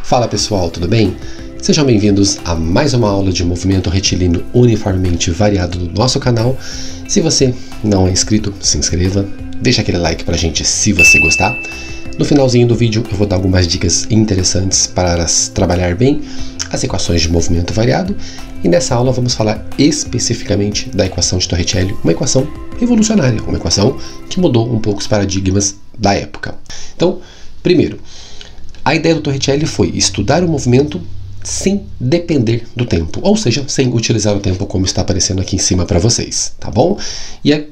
Fala pessoal, tudo bem? Sejam bem-vindos a mais uma aula de movimento retilíneo uniformemente variado do nosso canal. Se você não é inscrito, se inscreva, deixa aquele like pra gente se você gostar. No finalzinho do vídeo eu vou dar algumas dicas interessantes para trabalhar bem as equações de movimento variado. E nessa aula vamos falar especificamente da equação de Torricelli, uma equação revolucionária, uma equação que mudou um pouco os paradigmas da época. Então, primeiro, a ideia do Torricelli foi estudar o movimento sem depender do tempo, ou seja, sem utilizar o tempo como está aparecendo aqui em cima para vocês, tá bom? E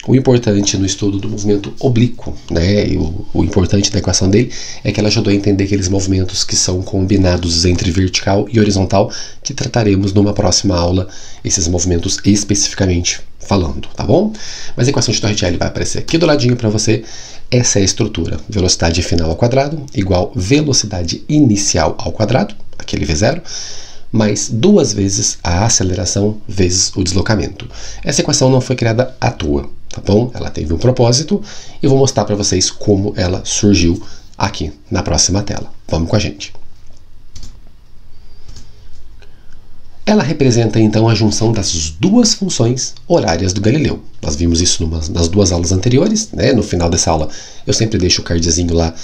o importante no estudo do movimento oblíquo, né, e o importante da equação dele é que ela ajudou a entender aqueles movimentos que são combinados entre vertical e horizontal, que trataremos numa próxima aula, esses movimentos especificamente falando, tá bom? Mas a equação de Torricelli vai aparecer aqui do ladinho para você. Essa é a estrutura: velocidade final ao quadrado igual velocidade inicial ao quadrado, aquele V0, mais 2 vezes a aceleração vezes o deslocamento. Essa equação não foi criada à toa, tá bom? Ela teve um propósito e vou mostrar para vocês como ela surgiu aqui na próxima tela. Vamos com a gente. Ela representa então a junção das duas funções horárias do Galileu. Nós vimos isso nas duas aulas anteriores, né? No final dessa aula eu sempre deixo o cardzinho lá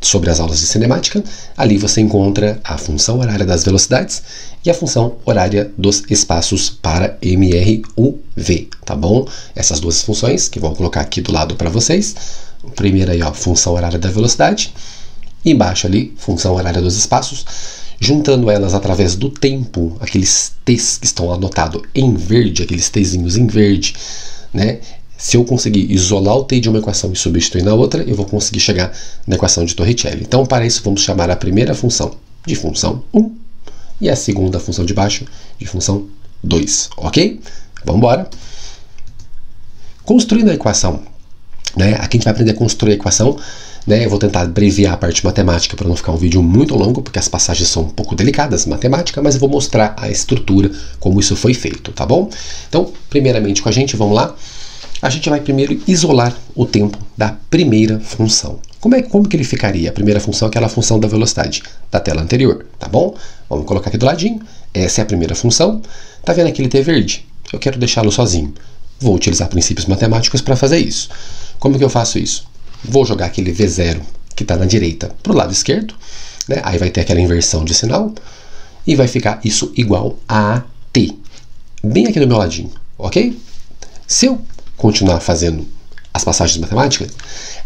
sobre as aulas de cinemática. Ali você encontra a função horária das velocidades e a função horária dos espaços para MRUV, tá bom? Essas duas funções que vou colocar aqui do lado para vocês. Primeiro aí, ó, função horária da velocidade. Embaixo ali, função horária dos espaços. Juntando elas através do tempo, aqueles T's que estão anotados em verde, aqueles Tzinhos em verde, né? Se eu conseguir isolar o T de uma equação e substituir na outra, eu vou conseguir chegar na equação de Torricelli. Então, para isso, vamos chamar a primeira função de função 1 e a segunda função de baixo de função 2, ok? Vamos embora. Construindo a equação, né? Aqui a gente vai aprender a construir a equação, né? Eu vou tentar abreviar a parte matemática para não ficar um vídeo muito longo, porque as passagens são um pouco delicadas, matemática, mas eu vou mostrar a estrutura, como isso foi feito, tá bom? Então, primeiramente com a gente, vamos lá. A gente vai primeiro isolar o tempo da primeira função. Como que ele ficaria? A primeira função é aquela função da velocidade da tela anterior, tá bom? Vamos colocar aqui do ladinho. Essa é a primeira função. Tá vendo aquele T verde? Eu quero deixá-lo sozinho. Vou utilizar princípios matemáticos para fazer isso. Como que eu faço isso? Vou jogar aquele V0 que está na direita para o lado esquerdo, né? Aí vai ter aquela inversão de sinal e vai ficar isso igual a T. Bem aqui do meu ladinho, ok? Se eu continuar fazendo as passagens matemáticas,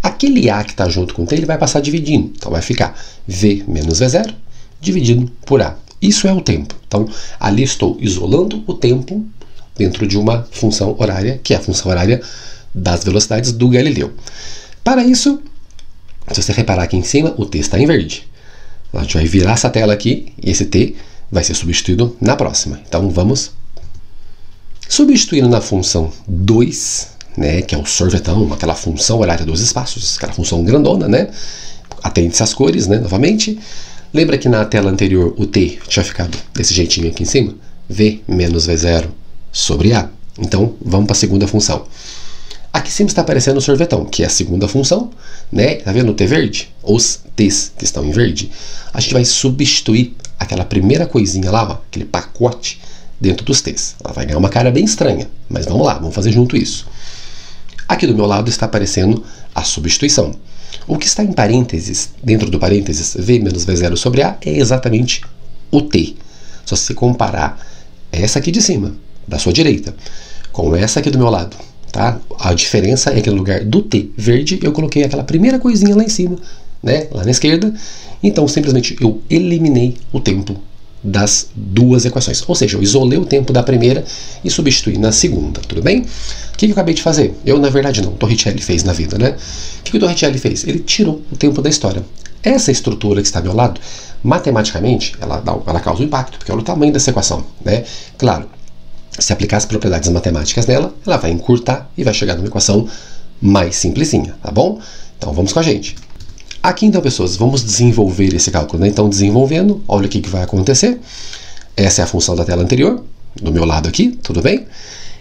aquele A que está junto com T, ele vai passar dividindo. Então vai ficar V menos V0 dividido por A. Isso é o tempo. Então ali estou isolando o tempo dentro de uma função horária, que é a função horária das velocidades do Galileu. Para isso, se você reparar aqui em cima, o T está em verde. A gente vai virar essa tela aqui e esse T vai ser substituído na próxima. Então vamos substituindo na função 2, né, que é o sorvetão, aquela função horária dos espaços, aquela função grandona, né? Atente-se às cores, né, novamente. Lembra que na tela anterior o T tinha ficado desse jeitinho aqui em cima? V menos V0 sobre A. Então vamos para a segunda função. Aqui em cima está aparecendo o sorvetão, que é a segunda função, né? Tá vendo o T verde? Os T's que estão em verde. A gente vai substituir aquela primeira coisinha lá, ó, aquele pacote, dentro dos T's. Ela vai ganhar uma cara bem estranha, mas vamos lá, vamos fazer junto isso. Aqui do meu lado está aparecendo a substituição. O que está em parênteses, dentro do parênteses, V menos V0 sobre A, é exatamente o T. Só se você comparar essa aqui de cima, da sua direita, com essa aqui do meu lado, tá? A diferença é que no lugar do T verde, eu coloquei aquela primeira coisinha lá em cima, né? Lá na esquerda. Então, simplesmente, eu eliminei o tempo das duas equações. Ou seja, eu isolei o tempo da primeira e substituí na segunda, tudo bem? O que eu acabei de fazer? Eu, na verdade, não. O Torricelli fez na vida, né? O que o Torricelli fez? Ele tirou o tempo da história. Essa estrutura que está ao meu lado, matematicamente, ela causa um impacto, porque olha o tamanho dessa equação, né? Claro, se aplicar as propriedades matemáticas nela, ela vai encurtar e vai chegar numa equação mais simplesinha, tá bom? Então, vamos com a gente. Aqui, então, pessoas, vamos desenvolver esse cálculo, né? Então, desenvolvendo, olha o que vai acontecer. Essa é a função da tela anterior, do meu lado aqui, tudo bem?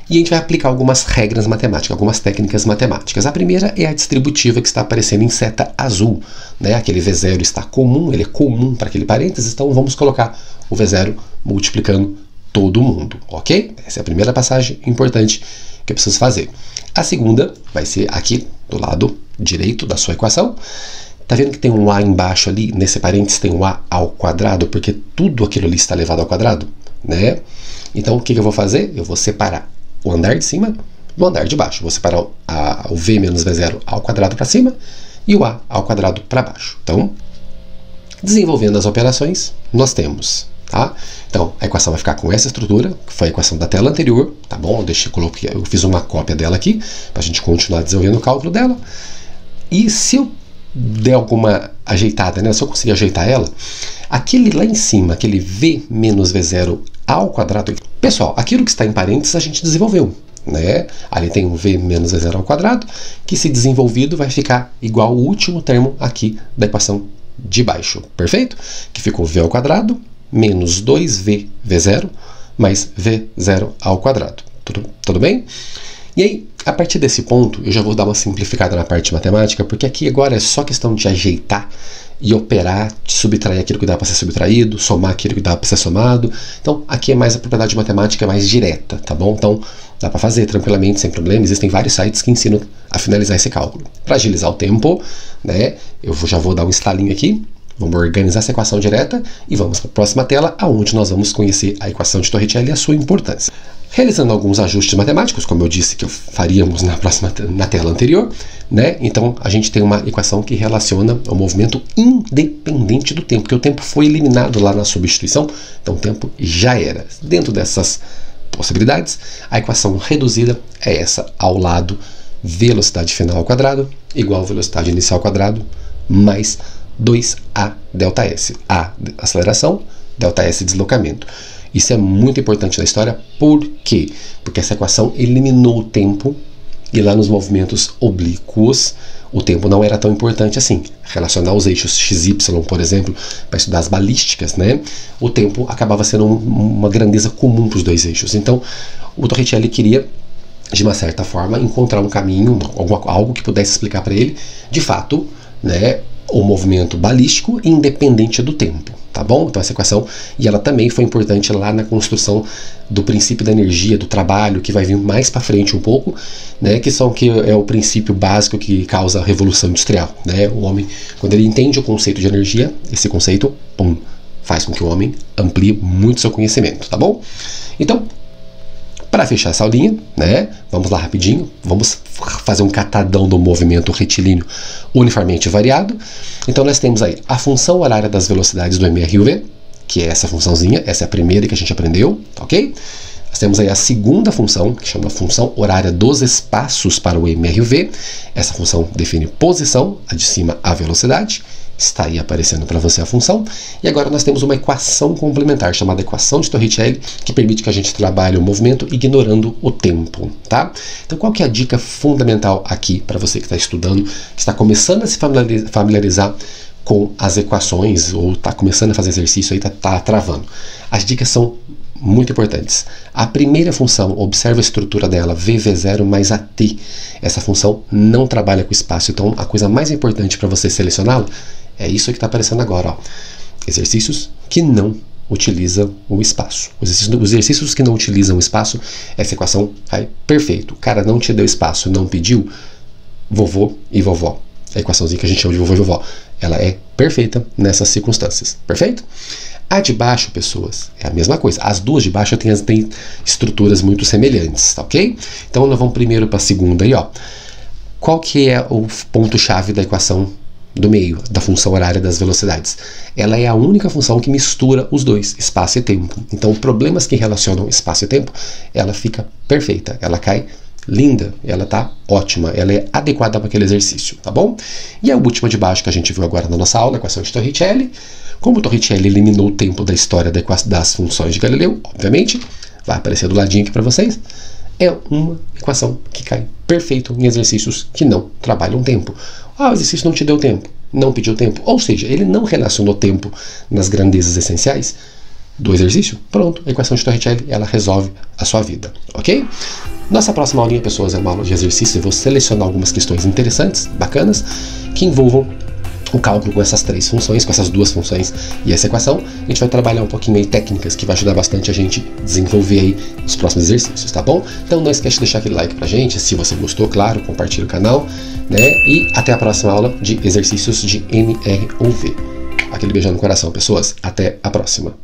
E a gente vai aplicar algumas regras matemáticas, algumas técnicas matemáticas. A primeira é a distributiva que está aparecendo em seta azul, né? Aquele V0 está comum, ele é comum para aquele parênteses, então vamos colocar o V0 multiplicando todo mundo, ok? Essa é a primeira passagem importante que eu preciso fazer. A segunda vai ser aqui do lado direito da sua equação. Tá vendo que tem um A embaixo ali, nesse parênteses tem um A ao quadrado, porque tudo aquilo ali está elevado ao quadrado, né? Então o que eu vou fazer? Eu vou separar o andar de cima do andar de baixo. Vou separar o V menos V0 ao quadrado para cima e o A ao quadrado para baixo. Então, desenvolvendo as operações, nós temos, tá? Então, a equação vai ficar com essa estrutura, que foi a equação da tela anterior, tá bom? Eu fiz uma cópia dela aqui, para a gente continuar desenvolvendo o cálculo dela. E se eu der alguma ajeitada, né? Se eu conseguir ajeitar ela, aquele lá em cima, aquele V menos V0 ao quadrado, pessoal, aquilo que está em parênteses a gente desenvolveu, né? Ali tem um V menos V0 ao quadrado, que se desenvolvido vai ficar igual ao último termo aqui da equação de baixo, perfeito? Que ficou V ao quadrado menos 2V V0 mais V0 ao quadrado, tudo bem? E aí, a partir desse ponto, eu já vou dar uma simplificada na parte matemática, porque aqui agora é só questão de ajeitar e operar, subtrair aquilo que dá para ser subtraído, somar aquilo que dá para ser somado. Então, aqui é mais a propriedade matemática mais direta, tá bom? Então, dá para fazer tranquilamente, sem problema. Existem vários sites que ensinam a finalizar esse cálculo. Para agilizar o tempo, né, eu já vou dar um estalinho aqui. Vamos organizar essa equação direta e vamos para a próxima tela, onde nós vamos conhecer a equação de Torricelli e a sua importância. Realizando alguns ajustes matemáticos, como eu disse que faríamos na tela anterior, né? Então a gente tem uma equação que relaciona o movimento independente do tempo, porque o tempo foi eliminado lá na substituição, então o tempo já era. Dentro dessas possibilidades, a equação reduzida é essa ao lado: velocidade final ao quadrado igual velocidade inicial ao quadrado mais 2A delta S. A, aceleração, delta S, deslocamento. Isso é muito importante na história, por quê? Porque essa equação eliminou o tempo e lá nos movimentos oblíquos o tempo não era tão importante assim. Relacionar os eixos XY, por exemplo, para estudar as balísticas, né? O tempo acabava sendo uma grandeza comum para os dois eixos. Então, o Torricelli queria, de uma certa forma, encontrar um caminho, algo que pudesse explicar para ele, de fato, né, o movimento balístico independente do tempo, tá bom? Então essa equação, e ela também foi importante lá na construção do princípio da energia, do trabalho, que vai vir mais para frente um pouco, né, que é o princípio básico que causa a revolução industrial, né? O homem, quando ele entende o conceito de energia, esse conceito, pum, faz com que o homem amplie muito seu conhecimento, tá bom? Então, para fechar essa aulinha, né, vamos lá rapidinho, vamos fazer um catadão do movimento retilíneo uniformemente variado. Então nós temos aí a função horária das velocidades do MR e o V, que é essa funçãozinha, essa é a primeira que a gente aprendeu, ok? Nós temos aí a segunda função, que chama função horária dos espaços para o MR e o V. Essa função define posição, a de cima a velocidade. Está aí aparecendo para você a função. E agora nós temos uma equação complementar, chamada equação de Torricelli, que permite que a gente trabalhe o movimento ignorando o tempo, tá? Então qual que é a dica fundamental aqui para você que está estudando, que está começando a se familiarizar com as equações, ou está começando a fazer exercício aí, está travando? As dicas são muito importantes. A primeira função, observa a estrutura dela, VV0 mais AT. Essa função não trabalha com espaço, então a coisa mais importante para você selecioná-la é isso que está aparecendo agora, ó. Exercícios que não utilizam o espaço. Os exercícios que não utilizam o espaço, essa equação vai perfeito. O cara não te deu espaço, não pediu, vovô e vovó. A equaçãozinha que a gente chama de vovô e vovó, ela é perfeita nessas circunstâncias. Perfeito? A de baixo, pessoas, é a mesma coisa. As duas de baixo têm estruturas muito semelhantes, tá ok? Então nós vamos primeiro para a segunda aí, ó. Qual que é o ponto-chave da equação do meio, da função horária das velocidades? Ela é a única função que mistura os dois, espaço e tempo. Então, problemas que relacionam espaço e tempo, ela fica perfeita, ela cai linda, ela tá ótima, ela é adequada para aquele exercício, tá bom? E a última de baixo que a gente viu agora na nossa aula, a equação de Torricelli. Como Torricelli eliminou o tempo da história das funções de Galileu, obviamente, vai aparecer do ladinho aqui para vocês, é uma equação que cai perfeito em exercícios que não trabalham tempo. Ah, o exercício não te deu tempo, não pediu tempo, ou seja, ele não relacionou tempo nas grandezas essenciais, do exercício, pronto, a equação de Torricelli, ela resolve a sua vida, ok? Nossa próxima aulinha, pessoas, é uma aula de exercício. Eu vou selecionar algumas questões interessantes, bacanas, que envolvam o cálculo com essas três funções, com essas duas funções e essa equação. A gente vai trabalhar um pouquinho aí técnicas que vai ajudar bastante a gente desenvolver aí os próximos exercícios, tá bom? Então não esquece de deixar aquele like pra gente, se você gostou, claro, compartilha o canal, né? E até a próxima aula de exercícios de MR ou V. Aquele beijão no coração, pessoas. Até a próxima.